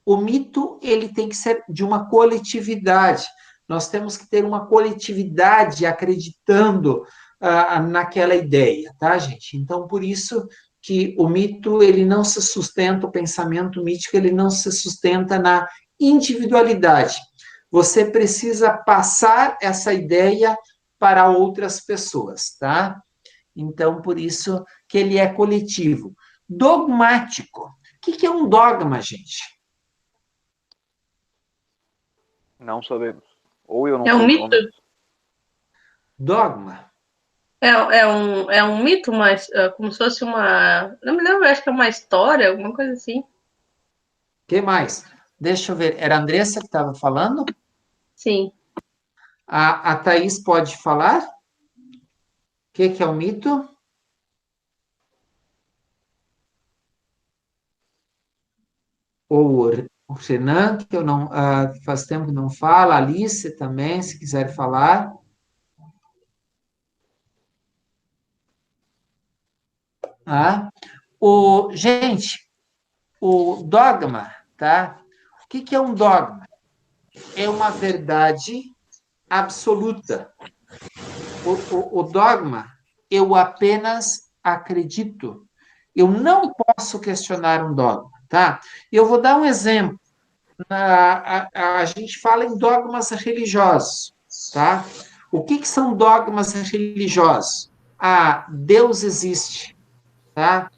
O mito, ele tem que ser de uma coletividade. Nós temos que ter uma coletividade acreditando naquela ideia, tá, gente? Então, por isso que o mito, ele não se sustenta, o pensamento mítico, ele não se sustenta na individualidade. Você precisa passar essa ideia para outras pessoas, tá? Então, por isso que ele é coletivo. Dogmático. O que é um dogma, gente? Não sabemos. Ou eu não É um sei, pelo mito? menos. É, é um mito, mas como se fosse uma. Não me lembro, acho que é uma história, alguma coisa assim. Que mais? Deixa eu ver. Era a Andressa que estava falando? Sim. A Thaís pode falar? O que é o mito? Ou o Renan, que eu não, faz tempo que não fala, a Alice também, se quiser falar. Gente, o dogma, tá? O que é um dogma? É uma verdade absoluta. O dogma, eu apenas acredito. Eu não posso questionar um dogma, tá? Eu vou dar um exemplo. A gente fala em dogmas religiosos, tá? O que são dogmas religiosos? Deus existe, tá?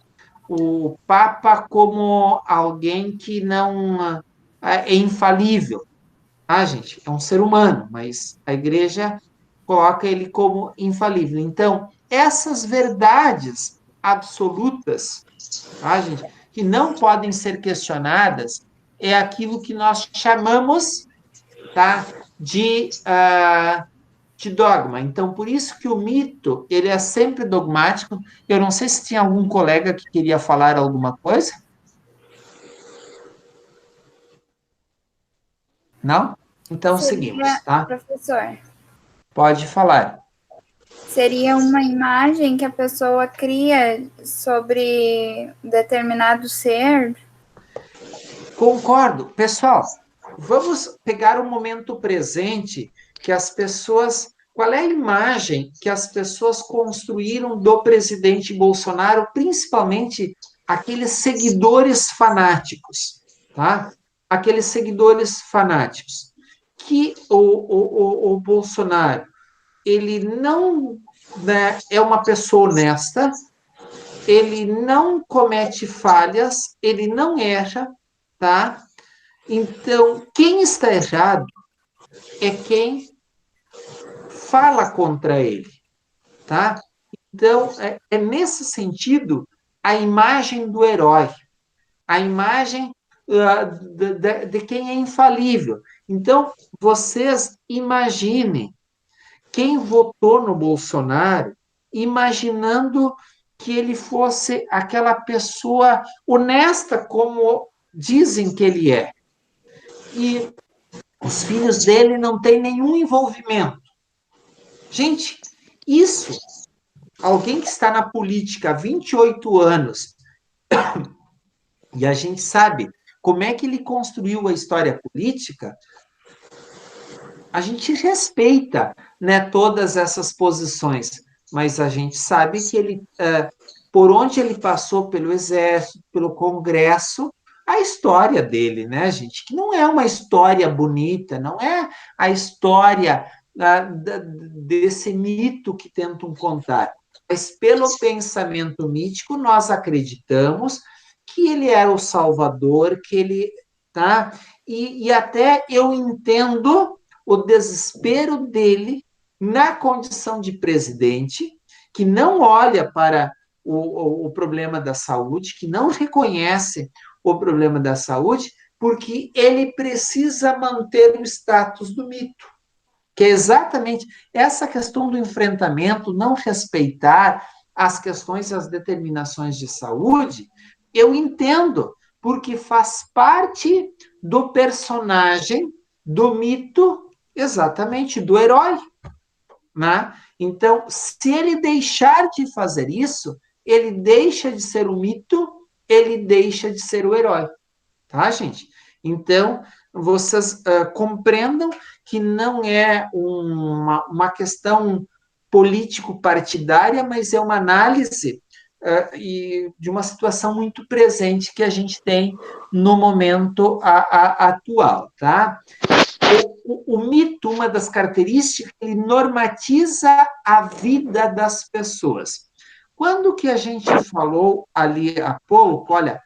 O Papa como alguém que não é infalível, tá, gente? É um ser humano, mas a igreja coloca ele como infalível. Então, essas verdades absolutas, tá, gente, que não podem ser questionadas, é aquilo que nós chamamos, tá, de dogma. Então, por isso que o mito, ele é sempre dogmático. Eu não sei se tinha algum colega que queria falar alguma coisa. Não? Então, seguimos, Seria, tá? professor, Pode falar. Seria uma imagem que a pessoa cria sobre determinado ser? Concordo. Pessoal, vamos pegar o momento presente que as pessoas. Qual é a imagem que as pessoas construíram do presidente Bolsonaro, principalmente aqueles seguidores fanáticos, tá? Aqueles seguidores fanáticos. Que o Bolsonaro, ele não, né, é uma pessoa honesta, ele não comete falhas, ele não erra, tá? Então, quem está errado é quem fala contra ele, tá? Então, é nesse sentido a imagem do herói, a imagem de quem é infalível. Então, vocês imaginem quem votou no Bolsonaro, imaginando que ele fosse aquela pessoa honesta, como dizem que ele é. E os filhos dele não têm nenhum envolvimento. Gente, isso, alguém que está na política há 28 anos, e a gente sabe como é que ele construiu a história política, a gente respeita, né, todas essas posições, mas a gente sabe que ele, por onde ele passou pelo Exército, pelo Congresso, a história dele, né, gente, que não é uma história bonita, não é a história desse mito que tentam contar, mas pelo pensamento mítico nós acreditamos que ele era o Salvador, que ele, tá, e até eu entendo o desespero dele na condição de presidente, que não olha para o problema da saúde, que não reconhece o problema da saúde, porque ele precisa manter o status do mito, que é exatamente essa questão do enfrentamento, não respeitar as questões e as determinações de saúde, eu entendo, porque faz parte do personagem, do mito, exatamente, do herói, né? Então, se ele deixar de fazer isso, ele deixa de ser o mito, ele deixa de ser o herói, tá, gente? Então, vocês compreendam que não é uma questão político-partidária, mas é uma análise e de uma situação muito presente que a gente tem no momento atual, tá? O mito, uma das características, ele normatiza a vida das pessoas. Quando que a gente falou ali há pouco, olha,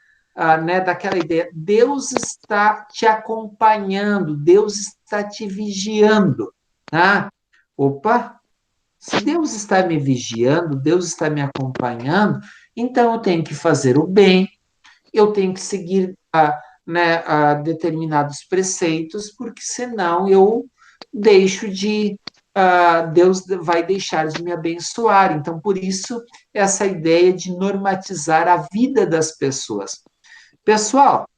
né, daquela ideia, Deus está te acompanhando, Deus está te vigiando, tá? Opa, se Deus está me vigiando, Deus está me acompanhando, então eu tenho que fazer o bem, eu tenho que seguir né, determinados preceitos, porque senão eu deixo de. Deus vai deixar de me abençoar. Então, por isso, essa ideia de normatizar a vida das pessoas. Pessoal,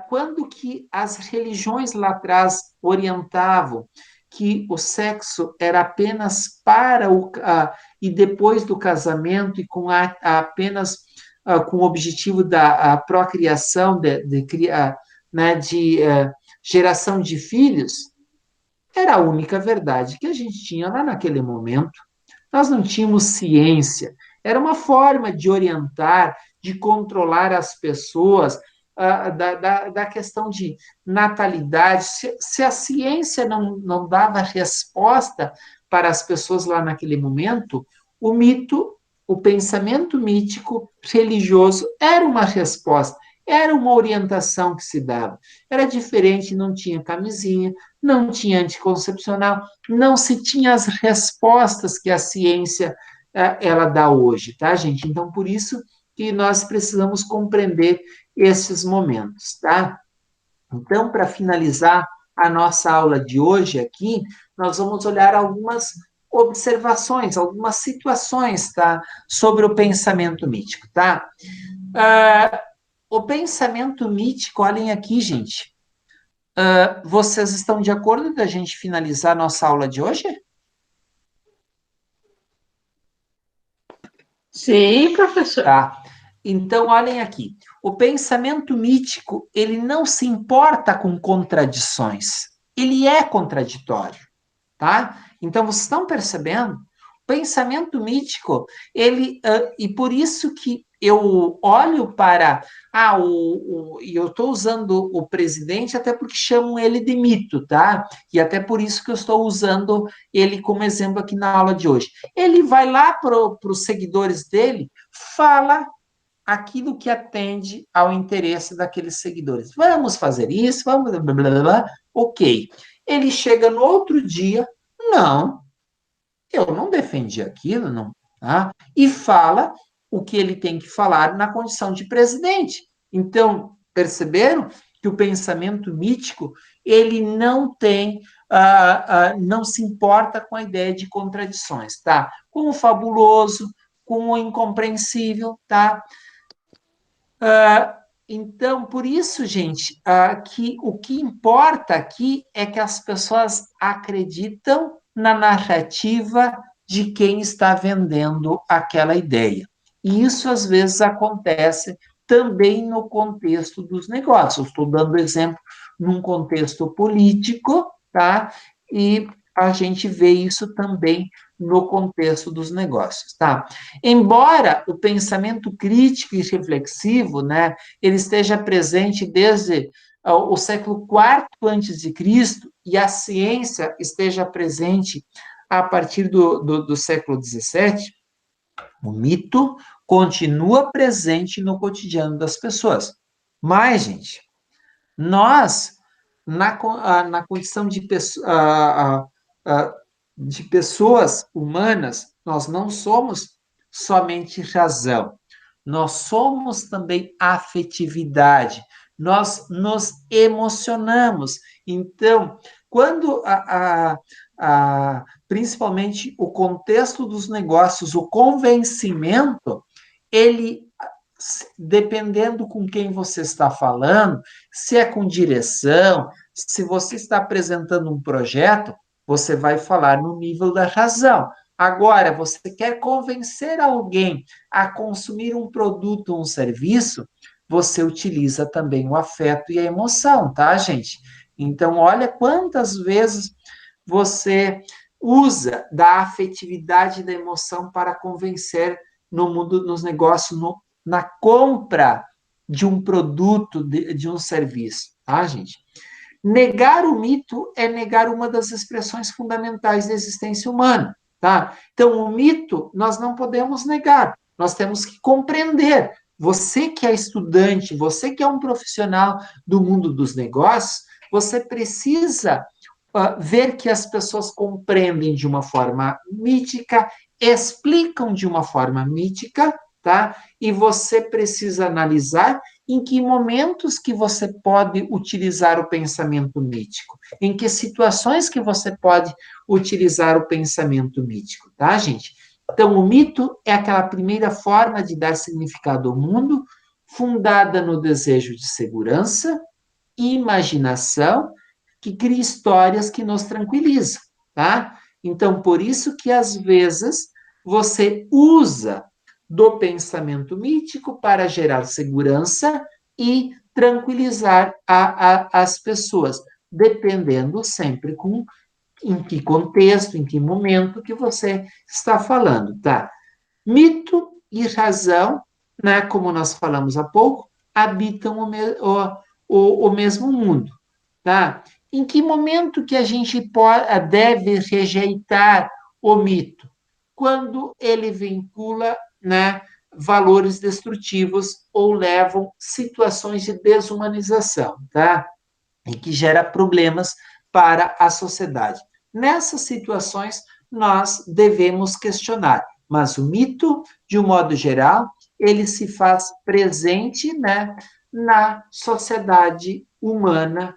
quando que as religiões lá atrás orientavam que o sexo era apenas para e depois do casamento e com apenas com o objetivo da procriação, né, de geração de filhos, era a única verdade que a gente tinha lá naquele momento. Nós não tínhamos ciência, era uma forma de orientar, de controlar as pessoas, da questão de natalidade. Se a ciência não dava resposta para as pessoas lá naquele momento, o mito, o pensamento mítico religioso era uma resposta, era uma orientação que se dava. Era diferente, não tinha camisinha, não tinha anticoncepcional, não se tinha as respostas que a ciência ela dá hoje, tá, gente? Então, por isso que nós precisamos compreender esses momentos, tá? Então, para finalizar a nossa aula de hoje aqui, nós vamos olhar algumas observações, algumas situações, tá? Sobre o pensamento mítico, tá? O pensamento mítico, olhem aqui, gente. Vocês estão de acordo da gente finalizar a nossa aula de hoje? Sim, professor. Tá? Então, olhem aqui. O pensamento mítico, ele não se importa com contradições. Ele é contraditório, tá? Então, vocês estão percebendo? O pensamento mítico, ele... e por isso que eu olho para... e eu estou usando o presidente até porque chamam ele de mito, tá? E até por isso que eu estou usando ele como exemplo aqui na aula de hoje. Ele vai lá para os seguidores dele, fala aquilo que atende ao interesse daqueles seguidores. Vamos fazer isso, vamos... Blá, blá, blá, blá. Ok. Ele chega no outro dia, não, eu não defendi aquilo, não, tá? E fala o que ele tem que falar na condição de presidente. Então, perceberam que o pensamento mítico, ele não tem, não se importa com a ideia de contradições, tá? Com o fabuloso, com o incompreensível, tá? Então, por isso, gente, que o que importa aqui é que as pessoas acreditam na narrativa de quem está vendendo aquela ideia. E isso, às vezes, acontece também no contexto dos negócios. Estou dando exemplo num contexto político, tá? E a gente vê isso também no contexto dos negócios, tá? Embora o pensamento crítico e reflexivo, né, ele esteja presente desde o século IV a.C. e a ciência esteja presente a partir do século XVII, o mito continua presente no cotidiano das pessoas. Mas, gente, nós, na condição de pessoas humanas, nós não somos somente razão, nós somos também afetividade, nós nos emocionamos. Então, quando principalmente o contexto dos negócios, o convencimento, ele, dependendo com quem você está falando, se é com direção, se você está apresentando um projeto, você vai falar no nível da razão. Agora, você quer convencer alguém a consumir um produto ou um serviço, você utiliza também o afeto e a emoção, tá, gente? Então, olha quantas vezes você usa da afetividade e da emoção para convencer no mundo, nos negócios, na compra de um produto, de um serviço, tá, gente? Negar o mito é negar uma das expressões fundamentais da existência humana, tá? Então, o mito nós não podemos negar, nós temos que compreender. Você que é estudante, você que é um profissional do mundo dos negócios, você precisa ver que as pessoas compreendem de uma forma mítica, explicam de uma forma mítica, tá? E você precisa analisar em que momentos que você pode utilizar o pensamento mítico, em que situações que você pode utilizar o pensamento mítico, tá, gente? Então, o mito é aquela primeira forma de dar significado ao mundo, fundada no desejo de segurança, imaginação, que cria histórias que nos tranquilizam, tá? Então, por isso que, às vezes, você usa do pensamento mítico para gerar segurança e tranquilizar as pessoas, dependendo sempre em que contexto, em que momento que você está falando, tá? Mito e razão, né, como nós falamos há pouco, habitam o mesmo mundo, tá? Em que momento que a gente deve rejeitar o mito? Quando ele vincula, né, valores destrutivos ou levam situações de desumanização, tá? E que gera problemas para a sociedade. Nessas situações, nós devemos questionar, mas o mito, de um modo geral, ele se faz presente, né, na sociedade humana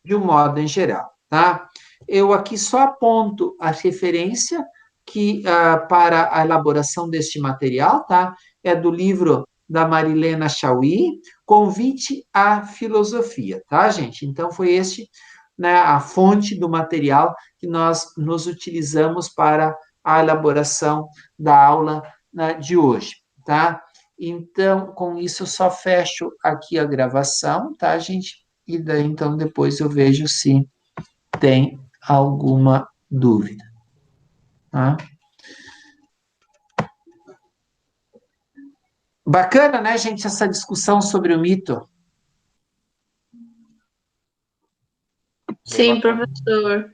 de um modo em geral, tá? Eu aqui só aponto a referência que para a elaboração deste material, tá? É do livro da Marilena Chauí, Convite à Filosofia, tá, gente? Então, foi né, a fonte do material que nós nos utilizamos para a elaboração da aula, né, de hoje. tá? Então, com isso, eu só fecho aqui a gravação, tá, gente? E daí, então, depois eu vejo se tem alguma dúvida, tá? Bacana, né, gente, essa discussão sobre o mito. Sim, professor.